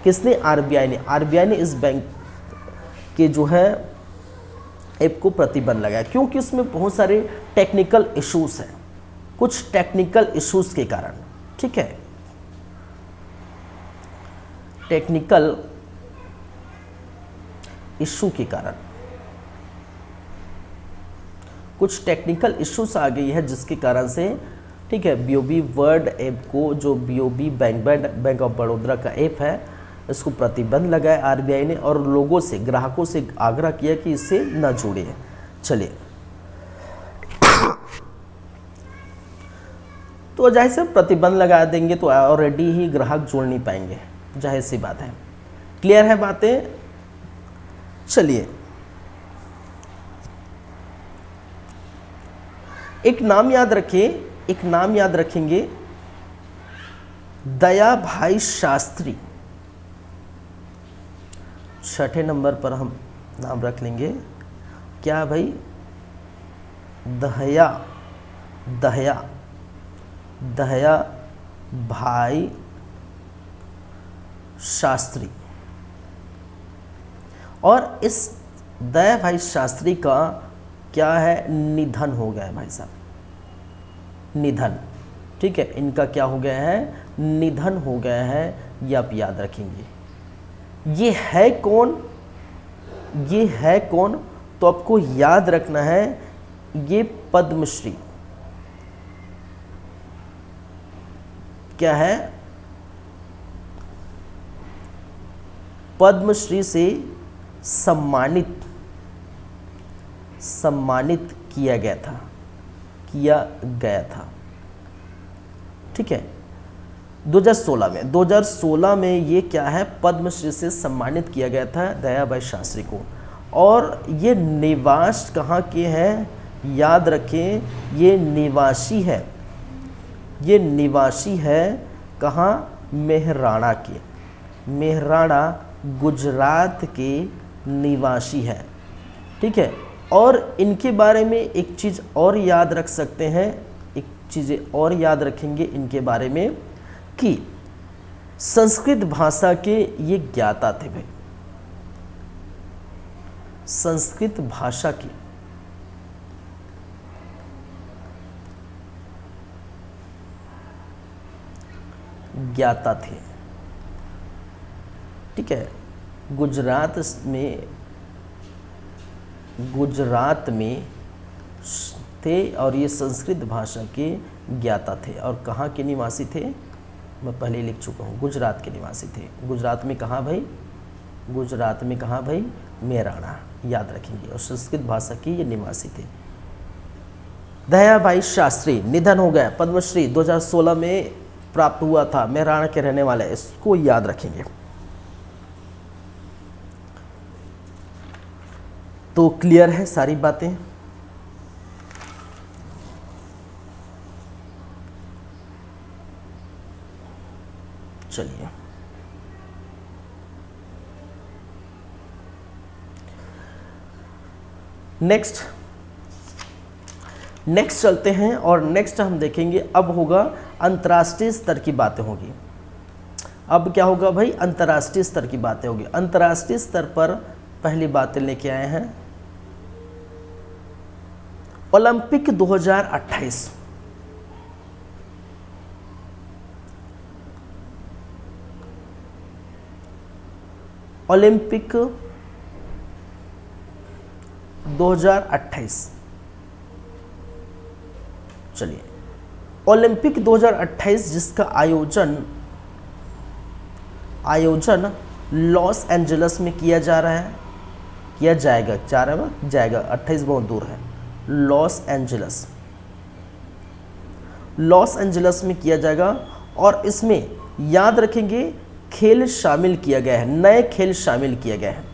किसने? आरबीआई ने इस बैंक के जो है ऐप को प्रतिबंध लगाया, क्योंकि उसमें बहुत सारे टेक्निकल इश्यूज हैं, कुछ टेक्निकल इश्यूज के कारण, ठीक है, टेक्निकल इशू के कारण कुछ टेक्निकल इश्यूज आ गई है, जिसके कारण से ठीक है बीओबी वर्ड ऐप को, जो बीओबी बैंक ऑफ बड़ौदा का ऐप है, इसको प्रतिबंध लगाया आरबीआई ने और लोगों से, ग्राहकों से आग्रह किया कि इससे न जुड़े। चलिए, तो जाहिर से प्रतिबंध लगा देंगे तो ऑलरेडी ही ग्राहक जुड़ नहीं पाएंगे, जाहिर सी बात है। क्लियर है बातें? चलिए, एक नाम याद रखेंगे, दया भाई शास्त्री। छठे नंबर पर हम नाम रख लेंगे, क्या भाई? दया भाई शास्त्री। और इस दया भाई शास्त्री का क्या है? निधन हो गया है भाई साहब, निधन, ठीक है, इनका क्या हो गया है? निधन हो गया है, ये आप याद रखेंगे। ये है कौन? तो आपको याद रखना है, ये पद्मश्री, क्या है? पद्मश्री से सम्मानित किया गया था, ठीक है, 2016 में ये क्या है? पद्मश्री से सम्मानित किया गया था दया भाई शास्त्री को। और ये निवास कहाँ के हैं? याद रखें, ये निवासी है कहाँ? मेहराणा के, मेहराणा गुजरात के निवासी है, ठीक है। और इनके बारे में एक चीज़ और याद रख सकते हैं, एक चीज़ें और याद रखेंगे इनके बारे में कि संस्कृत भाषा के ये ज्ञाता थे भाई, संस्कृत भाषा की ज्ञाता थे, ठीक है। गुजरात में थे और ये संस्कृत भाषा के ज्ञाता थे। और कहाँ के निवासी थे? मैं पहले लिख चुका हूँ, गुजरात के निवासी थे। गुजरात में कहाँ भाई? गुजरात में कहाँ भाई? मेहराणा, याद रखेंगे। और संस्कृत भाषा की ये निवासी थे। दया भाई शास्त्री निधन हो गया, पद्मश्री 2016 में प्राप्त हुआ था, मेहराणा के रहने वाले, इसको याद रखेंगे। तो क्लियर है सारी बातें? चलिए, नेक्स्ट चलते हैं और नेक्स्ट हम देखेंगे। अब होगा अंतर्राष्ट्रीय स्तर की बातें होगी। अब क्या होगा भाई? अंतर्राष्ट्रीय स्तर की बातें होगी। अंतर्राष्ट्रीय स्तर पर पहली बातें लेके आए हैं ओलंपिक 2028। ओलंपिक 2028, चलिए, ओलंपिक 2028 जिसका आयोजन लॉस एंजल्स में किया जा रहा है, किया जाएगा, 28 बहुत दूर है, लॉस एंजलस, लॉस एंजलस में किया जाएगा। और इसमें याद रखेंगे खेल शामिल किया गया है, नए खेल शामिल किया गया है,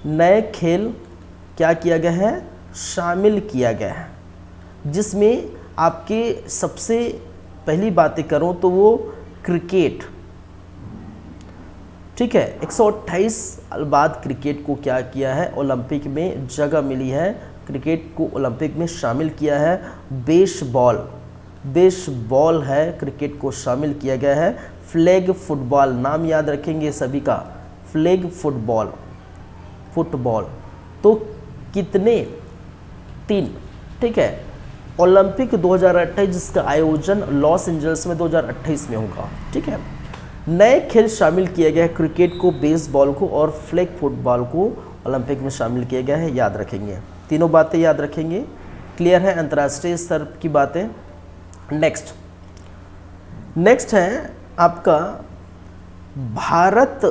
नए खेल क्या किया गया है, शामिल किया गया है, जिसमें आपके सबसे पहली बातें करूं तो वो क्रिकेट, ठीक है। 128 बाद क्रिकेट को क्या किया है, ओलंपिक में जगह मिली है, क्रिकेट को ओलंपिक में शामिल किया है। बेसबॉल, बेसबॉल है, क्रिकेट को शामिल किया गया है। फ्लैग फुटबॉल, नाम याद रखेंगे सभी का, फ्लैग फुटबॉल, फुटबॉल तो कितने, 3, ठीक है। ओलंपिक 2028 जिसका आयोजन लॉस एंजल्स में 2028 में होगा, ठीक है। नए खेल शामिल किए गए हैं, क्रिकेट को, बेसबॉल को और फ्लैग फुटबॉल को ओलंपिक में शामिल किया गया है, याद रखेंगे, तीनों बातें याद रखेंगे। क्लियर है अंतर्राष्ट्रीय स्तर की बातें। नेक्स्ट है आपका भारत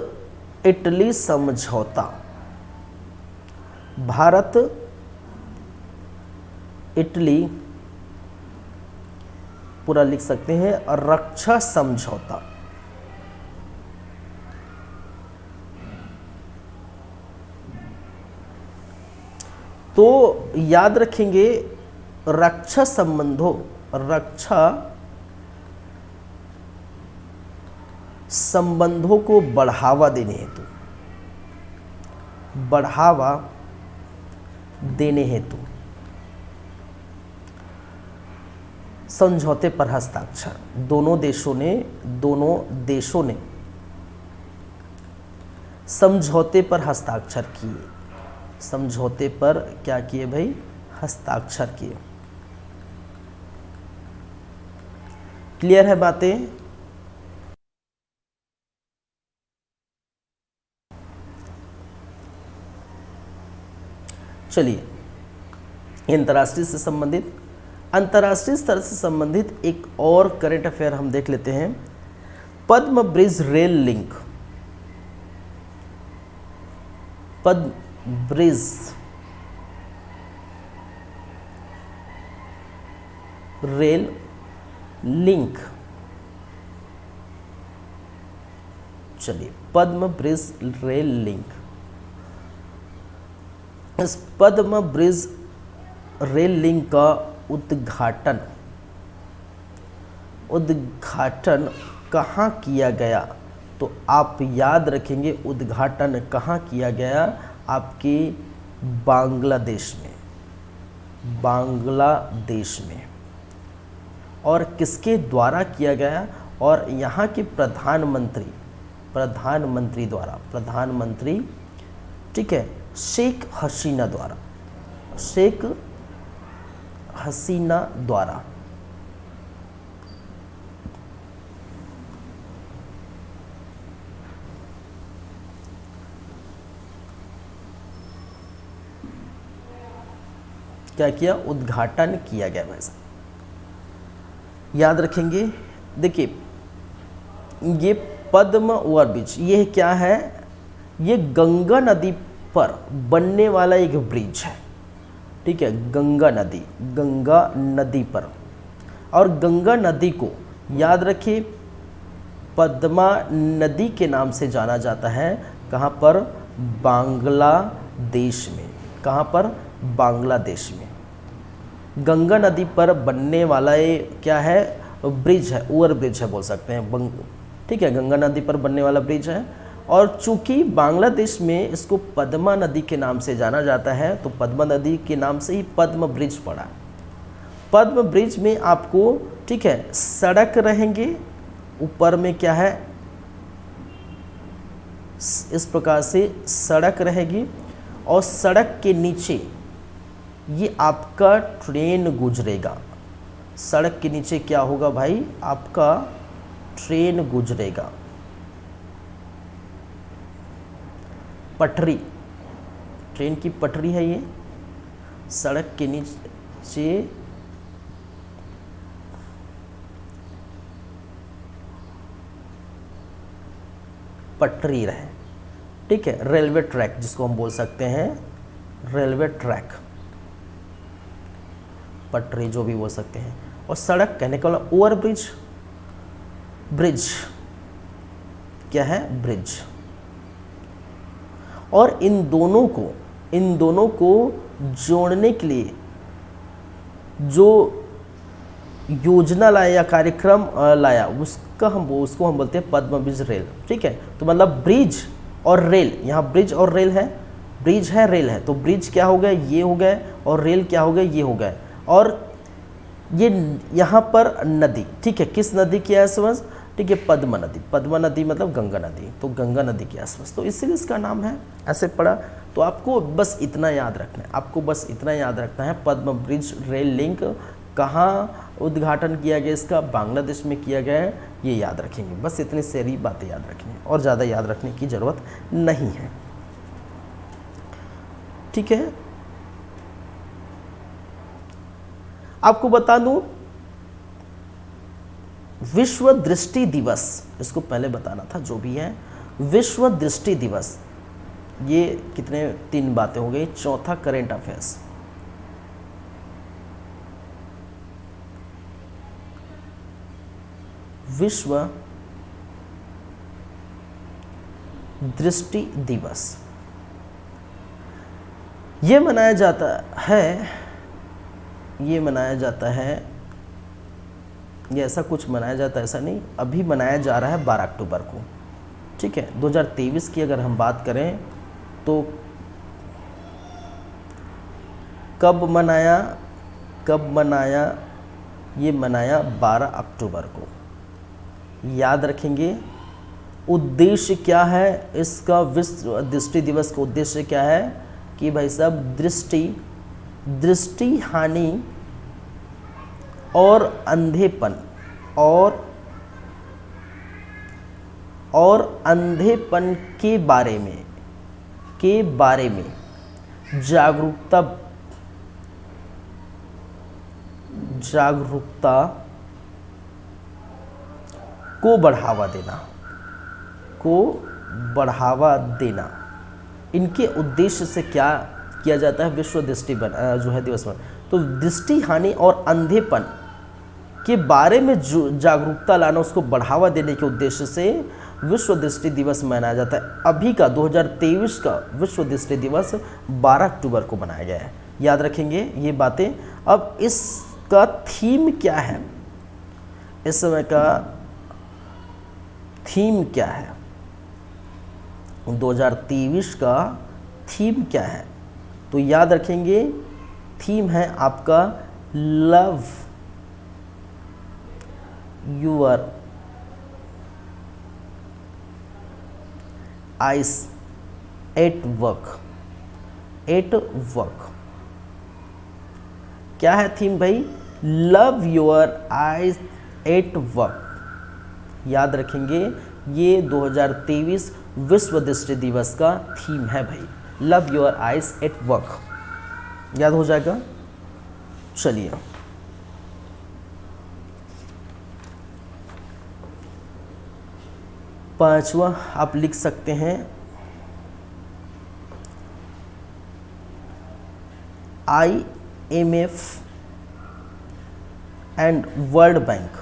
इटली समझौता, भारत इटली पूरा लिख सकते हैं, और रक्षा समझौता, तो याद रखेंगे रक्षा संबंधों, रक्षा संबंधों को बढ़ावा देने हेतु, बढ़ावा देने हेतु समझौते पर हस्ताक्षर, दोनों देशों ने समझौते पर हस्ताक्षर किए, समझौते पर क्या किए भाई, हस्ताक्षर किए। क्लियर है बातें। चलिए अंतर्राष्ट्रीय से संबंधित, अंतर्राष्ट्रीय स्तर से संबंधित एक और करंट अफेयर हम देख लेते हैं। पद्म ब्रिज रेल लिंक, पद्म ब्रिज रेल लिंक, चलिए पद्म ब्रिज रेल लिंक, इस पद्म ब्रिज रेल लिंक का उद्घाटन कहाँ किया गया, तो आप याद रखेंगे उद्घाटन कहाँ किया गया, आपके बांग्लादेश में, बांग्लादेश में। और किसके द्वारा किया गया, और यहाँ के प्रधानमंत्री द्वारा, प्रधानमंत्री, ठीक है, शेख हसीना द्वारा, शेख हसीना द्वारा। क्या किया, उद्घाटन किया गया। वैसा याद रखेंगे। देखिए ये पद्म ओवरब्रिज, ये क्या है, ये गंगा नदी पर बनने वाला एक ब्रिज है, ठीक है, गंगा नदी पर। और गंगा नदी को याद रखिए पद्मा नदी के नाम से जाना जाता है, कहाँ पर, बांग्लादेश में, कहाँ पर, बांग्लादेश में। गंगा नदी पर बनने वाला ये क्या है, ब्रिज है, ओवर ब्रिज है बोल सकते हैं, ठीक है, गंगा नदी पर बनने वाला ब्रिज है। और चूंकि बांग्लादेश में इसको पद्मा नदी के नाम से जाना जाता है, तो पद्मा नदी के नाम से ही पद्म ब्रिज पड़ा। पद्म ब्रिज में आपको, ठीक है, सड़क रहेंगे, ऊपर में क्या है, इस प्रकार से सड़क रहेगी, और सड़क के नीचे ये आपका ट्रेन गुजरेगा। सड़क के नीचे क्या होगा भाई, आपका ट्रेन गुजरेगा, पटरी, ट्रेन की पटरी है ये, सड़क के नीचे पटरी रहे, ठीक है, रेलवे ट्रैक जिसको हम बोल सकते हैं, रेलवे ट्रैक। पटरी जो भी बोल सकते हैं, और सड़क कहने का मतलब ओवर ब्रिज, ब्रिज क्या है, ब्रिज। और इन दोनों को जोड़ने के लिए जो योजना लाया या कार्यक्रम लाया उसको हम बोलते हैं पद्म ब्रिज रेल। ठीक है, तो मतलब ब्रिज और रेल, यहाँ ब्रिज और रेल है, ब्रिज है रेल है, तो ब्रिज क्या हो गया, ये हो गया, और रेल क्या हो गया, ये हो गया। और ये यहाँ पर नदी, ठीक है, किस नदी के आसपास, ठीक है, पद्मा नदी। पद्मा नदी मतलब गंगा नदी, तो गंगा नदी के आसपास, तो इसीलिए इसका नाम है, ऐसे पड़ा। तो आपको बस इतना याद रखना है, आपको बस इतना याद रखना है, पद्म ब्रिज रेल लिंक कहाँ उद्घाटन किया गया इसका, बांग्लादेश में किया गया है, ये याद रखेंगे। बस इतनी सारी बातें याद रखनी है और ज़्यादा याद रखने की ज़रूरत नहीं है। ठीक है, आपको बता दूं विश्व दृष्टि दिवस, इसको पहले बताना था, जो भी है विश्व दृष्टि दिवस, ये कितने 3 बातें हो गई। चौथा करेंट अफेयर्स, विश्व दृष्टि दिवस ये मनाया जाता है, ये ऐसा कुछ मनाया जाता है, ऐसा नहीं, अभी मनाया जा रहा है 12 अक्टूबर को। ठीक है, 2023 की अगर हम बात करें तो कब मनाया, ये मनाया 12 अक्टूबर को। याद रखेंगे। उद्देश्य क्या है इसका, विश्व दृष्टि दिवस का उद्देश्य क्या है कि भाई साहब दृष्टि हानि और अंधेपन और अंधेपन के बारे में जागरूकता को बढ़ावा देना, इनके उद्देश्य से क्या किया जाता है, विश्व दृष्टि जो है दिवस में। तो दृष्टि हानि और अंधेपन के बारे में जो जागरूकता लाना, उसको बढ़ावा देने के उद्देश्य से विश्व दृष्टि दिवस मनाया जाता है। अभी का 2023 का विश्व दृष्टि दिवस 12 अक्टूबर को मनाया गया है। याद रखेंगे ये बातें। अब इसका थीम क्या है, इस समय का थीम क्या है, 2023 का थीम क्या है, तो याद रखेंगे थीम है आपका love your eyes at work. क्या है थीम भाई, love your eyes at work. याद रखेंगे ये 2023 विश्व दृष्टि दिवस का थीम है भाई, love your eyes at work. याद हो जाएगा। चलिए पांचवा आप लिख सकते हैं, IMF एंड वर्ल्ड बैंक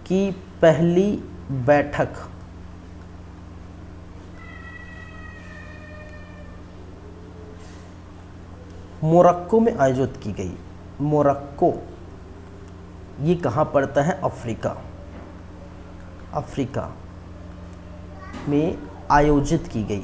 की पहली बैठक मोरक्को में आयोजित की गई। मोरक्को ये कहाँ पड़ता है, अफ्रीका में आयोजित की गई।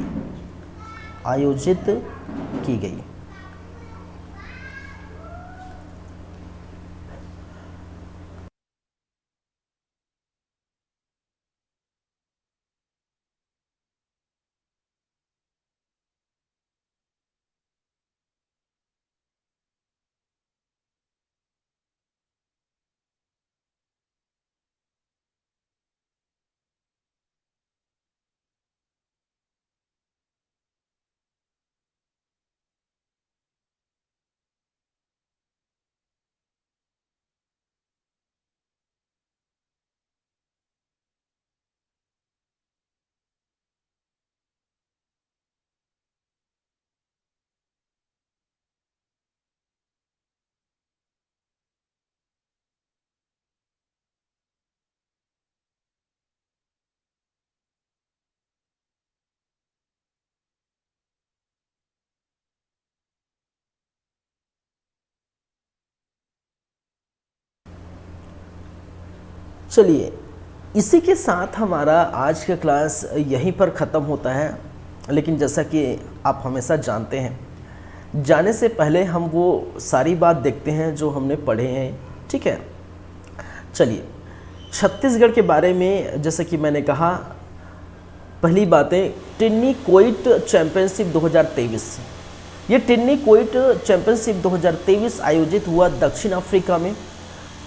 चलिए, इसी के साथ हमारा आज का क्लास यहीं पर ख़त्म होता है। लेकिन जैसा कि आप हमेशा जानते हैं, जाने से पहले हम वो सारी बात देखते हैं जो हमने पढ़े हैं, ठीक है। चलिए, छत्तीसगढ़ के बारे में जैसे कि मैंने कहा, पहली बातें टिन्नीकोइट चैंपियनशिप 2023। ये टिन्नीकोइट चैंपियनशिप 2023 आयोजित हुआ दक्षिण अफ्रीका में।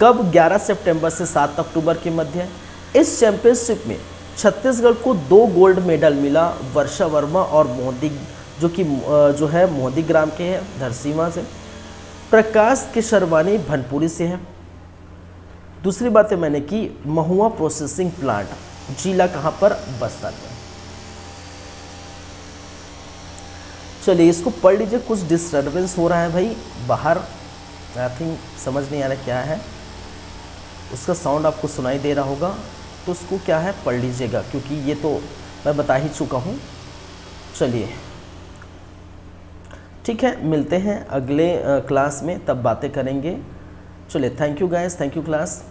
कब? 11 सितंबर से 7 अक्टूबर के मध्य। इस चैंपियनशिप में छत्तीसगढ़ को 2 गोल्ड मेडल मिला, वर्षा वर्मा और मोदी, जो है मोदी ग्राम के हैं, धरसीवां से। प्रकाश केशरवानी भनपुरी से है। दूसरी बातें मैंने की, महुआ प्रोसेसिंग प्लांट, जिला कहाँ पर? बस्तर में। चलिए, इसको पढ़ लीजिए। कुछ डिस्टर्बेंस हो रहा है भाई बाहर, आई थिंक समझ नहीं आ रहा क्या है। उसका साउंड आपको सुनाई दे रहा होगा, तो उसको क्या है पढ़ लीजिएगा, क्योंकि ये तो मैं बता ही चुका हूँ। चलिए ठीक है, मिलते हैं अगले क्लास में, तब बातें करेंगे। चलिए, thank you guys, thank you class.